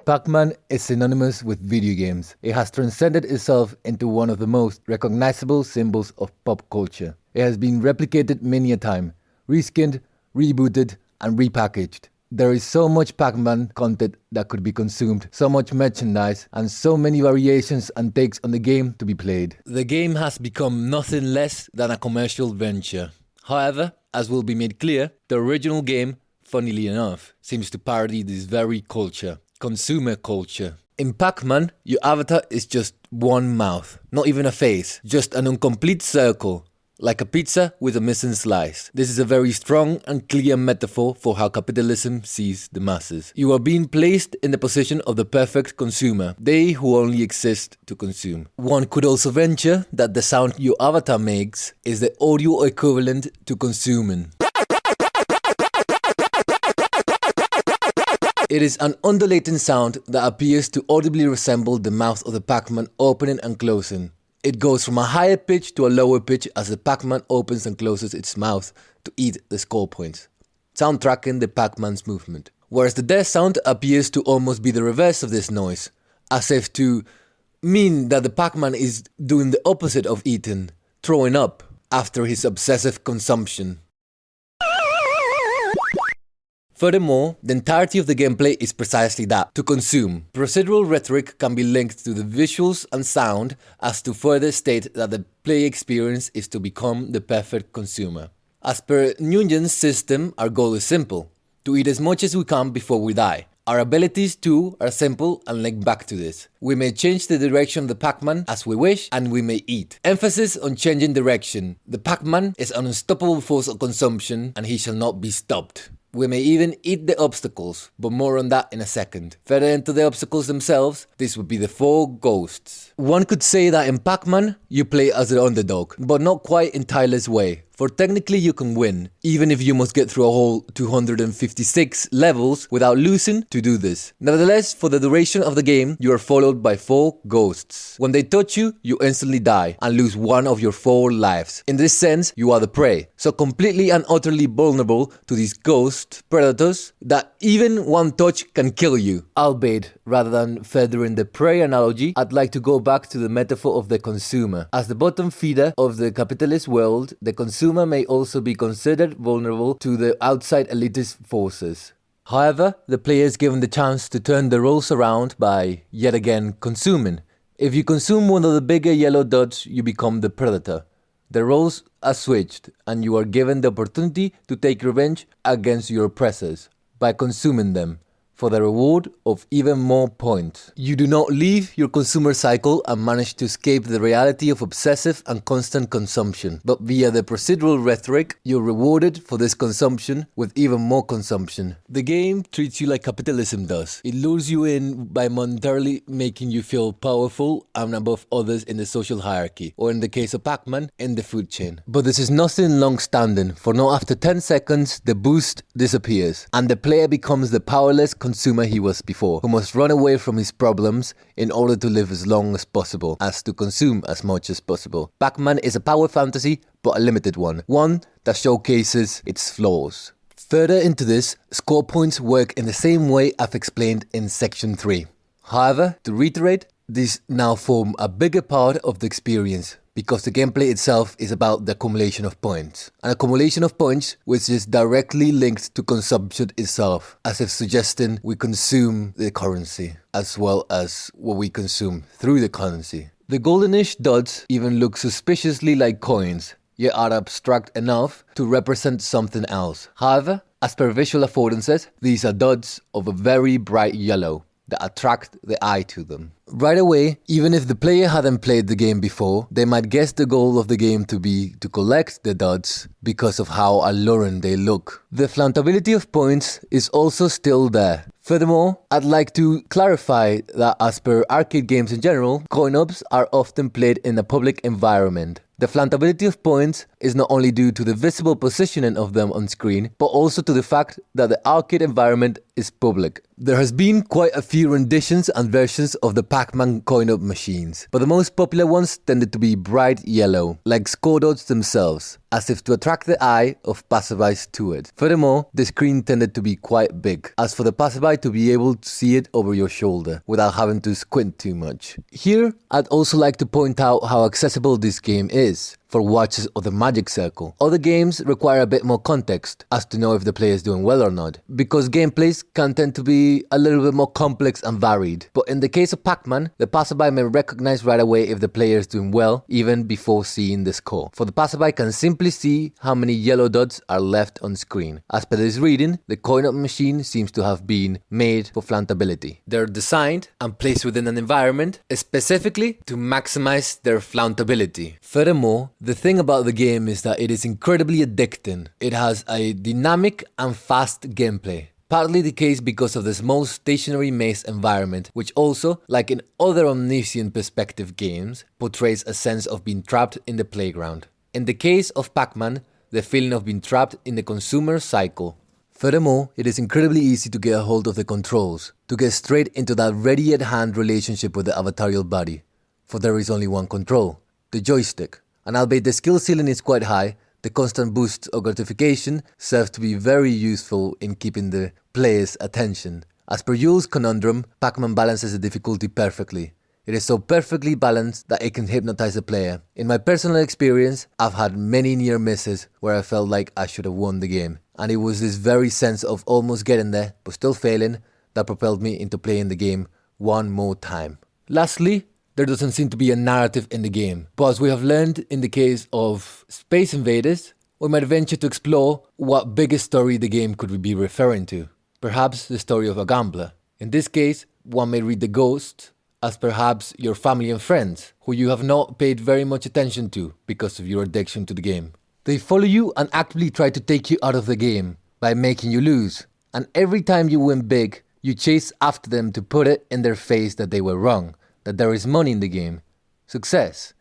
Pac-Man is synonymous with video games. It has transcended itself into one of the most recognizable symbols of pop culture. It has been replicated many a time, reskinned, rebooted, and repackaged. There is so much Pac-Man content that could be consumed, so much merchandise, and so many variations and takes on the game to be played. The game has become nothing less than a commercial venture. However, as will be made clear, the original game, funnily enough, seems to parody this very culture. Consumer culture. In Pac-Man, your avatar is just one mouth, not even a face, just an incomplete circle, like a pizza with a missing slice. This is a very strong and clear metaphor for how capitalism sees the masses. You are being placed in the position of the perfect consumer, they who only exist to consume. One could also venture that the sound your avatar makes is the audio equivalent to consuming. It is an undulating sound that appears to audibly resemble the mouth of the Pac-Man opening and closing. It goes from a higher pitch to a lower pitch as the Pac-Man opens and closes its mouth to eat the score points, soundtracking the Pac-Man's movement. Whereas the death sound appears to almost be the reverse of this noise, as if to mean that the Pac-Man is doing the opposite of eating, throwing up, after his obsessive consumption. Furthermore, the entirety of the gameplay is precisely that, to consume. Procedural rhetoric can be linked to the visuals and sound as to further state that the play experience is to become the perfect consumer. As per Nguyen's system, our goal is simple, to eat as much as we can before we die. Our abilities too are simple and link back to this. We may change the direction of the Pac-Man as we wish, and we may eat. Emphasis on changing direction. The Pac-Man is an unstoppable force of consumption and he shall not be stopped. We may even eat the obstacles, but more on that in a second. Further into the obstacles themselves, this would be the 4 ghosts. One could say that in Pac-Man, you play as the underdog, but not quite in Tyler's way. For technically you can win, even if you must get through a whole 256 levels without losing to do this. Nevertheless, for the duration of the game, you are followed by 4 ghosts. When they touch you, you instantly die and lose one of your 4 lives. In this sense, you are the prey, so completely and utterly vulnerable to these ghost predators that even one touch can kill you. Albeit, rather than furthering the prey analogy, I'd like to go back to the metaphor of the consumer. As the bottom feeder of the capitalist world, the consumer may also be considered vulnerable to the outside elitist forces. However, the player is given the chance to turn the roles around by, yet again, consuming. If you consume one of the bigger yellow dots, you become the predator. The roles are switched, and you are given the opportunity to take revenge against your oppressors by consuming them, for the reward of even more points. You do not leave your consumer cycle and manage to escape the reality of obsessive and constant consumption, but via the procedural rhetoric, you're rewarded for this consumption with even more consumption. The game treats you like capitalism does. It lures you in by monetarily making you feel powerful and above others in the social hierarchy, or in the case of Pac-Man, in the food chain. But this is nothing long-standing, for not after 10 seconds, the boost disappears, and the player becomes the powerless consumer he was before, who must run away from his problems in order to live as long as possible, as to consume as much as possible. Pac-Man is a power fantasy, but a limited one that showcases its flaws. Further into this, score points work in the same way I've explained in section 3. However, to reiterate, these now form a bigger part of the experience, because the gameplay itself is about the accumulation of points. An accumulation of points which is directly linked to consumption itself, as if suggesting we consume the currency, as well as what we consume through the currency. The goldenish dots even look suspiciously like coins, yet are abstract enough to represent something else. However, as per visual affordances, these are dots of a very bright yellow that attract the eye to them. Right away, even if the player hadn't played the game before, they might guess the goal of the game to be to collect the dots because of how alluring they look. The flauntability of points is also still there. Furthermore, I'd like to clarify that as per arcade games in general, coin-ops are often played in a public environment. The flauntability of points is not only due to the visible positioning of them on screen, but also to the fact that the arcade environment is public. There has been quite a few renditions and versions of the Pac-Man coin-op machines, but the most popular ones tended to be bright yellow, like score dots themselves, as if to attract the eye of passerbys to it. Furthermore, the screen tended to be quite big, as for the passerby to be able to see it over your shoulder, without having to squint too much. Here, I'd also like to point out how accessible this game is for watchers of the Magic Circle. Other games require a bit more context as to know if the player is doing well or not, because gameplays can tend to be a little bit more complex and varied. But in the case of Pac-Man, the passerby may recognize right away if the player is doing well, even before seeing the score. For the passerby can simply see how many yellow dots are left on screen. As per this reading, the coin-op machine seems to have been made for flauntability. They're designed and placed within an environment specifically to maximize their flauntability. Furthermore, the thing about the game is that it is incredibly addicting. It has a dynamic and fast gameplay. Partly the case because of the small stationary maze environment, which also, like in other omniscient perspective games, portrays a sense of being trapped in the playground. In the case of Pac-Man, the feeling of being trapped in the consumer cycle. Furthermore, it is incredibly easy to get a hold of the controls, to get straight into that ready-at-hand relationship with the avatarial body. For there is only one control, the joystick. And albeit the skill ceiling is quite high, the constant boost of gratification serves to be very useful in keeping the player's attention. As per Yule's conundrum, Pac-Man balances the difficulty perfectly. It is so perfectly balanced that it can hypnotize the player. In my personal experience, I've had many near misses where I felt like I should have won the game. And it was this very sense of almost getting there, but still failing, that propelled me into playing the game one more time. Lastly, there doesn't seem to be a narrative in the game, but as we have learned in the case of Space Invaders, we might venture to explore what biggest story the game could be referring to. Perhaps the story of a gambler. In this case, one may read the ghost as perhaps your family and friends, who you have not paid very much attention to because of your addiction to the game. They follow you and actively try to take you out of the game by making you lose. And every time you win big, you chase after them to put it in their face that they were wrong, that there is money in the game. Success.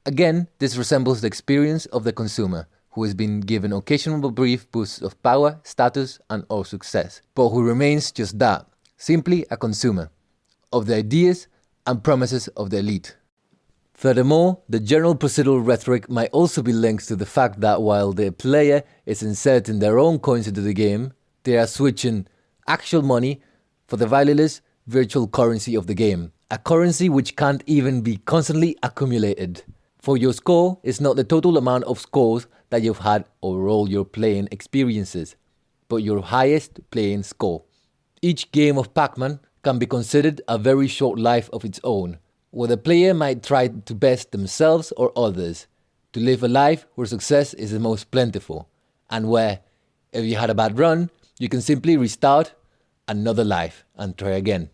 Again, this resembles the experience of the consumer, who has been given occasional brief boosts of power, status, and or success, but who remains just that, simply a consumer, of the ideas and promises of the elite. Furthermore, the general procedural rhetoric might also be linked to the fact that while the player is inserting their own coins into the game, they are switching actual money for the valueless virtual currency of the game, a currency which can't even be constantly accumulated. For your score is not the total amount of scores that you've had over all your playing experiences, but your highest playing score. Each game of Pac-Man can be considered a very short life of its own, where the player might try to best themselves or others, to live a life where success is the most plentiful, and where, if you had a bad run, you can simply restart another life and try again.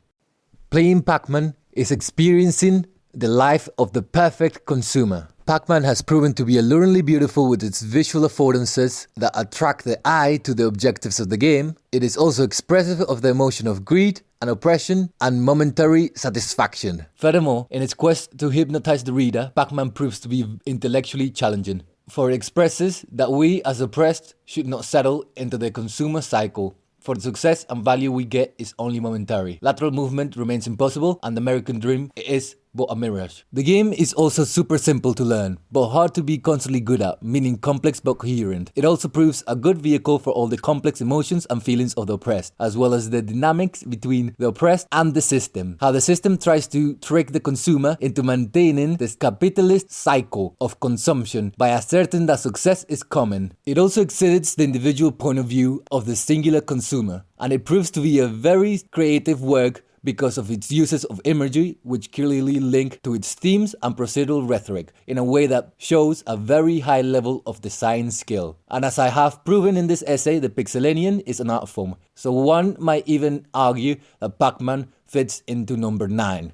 Playing Pac-Man is experiencing the life of the perfect consumer. Pac-Man has proven to be alluringly beautiful with its visual affordances that attract the eye to the objectives of the game. It is also expressive of the emotion of greed and oppression and momentary satisfaction. Furthermore, in its quest to hypnotize the reader, Pac-Man proves to be intellectually challenging, for it expresses that we as oppressed should not settle into the consumer cycle, for the success and value we get is only momentary. Lateral movement remains impossible, and the American dream is but a mirage. The game is also super simple to learn, but hard to be constantly good at, meaning complex but coherent. It also proves a good vehicle for all the complex emotions and feelings of the oppressed, as well as the dynamics between the oppressed and the system. How the system tries to trick the consumer into maintaining this capitalist cycle of consumption by asserting that success is common. It also exhibits the individual point of view of the singular consumer, and it proves to be a very creative work because of its uses of imagery, which clearly link to its themes and procedural rhetoric in a way that shows a very high level of design skill. And as I have proven in this essay, the Pixelanian is an art form, so one might even argue that Pac-Man fits into number 9.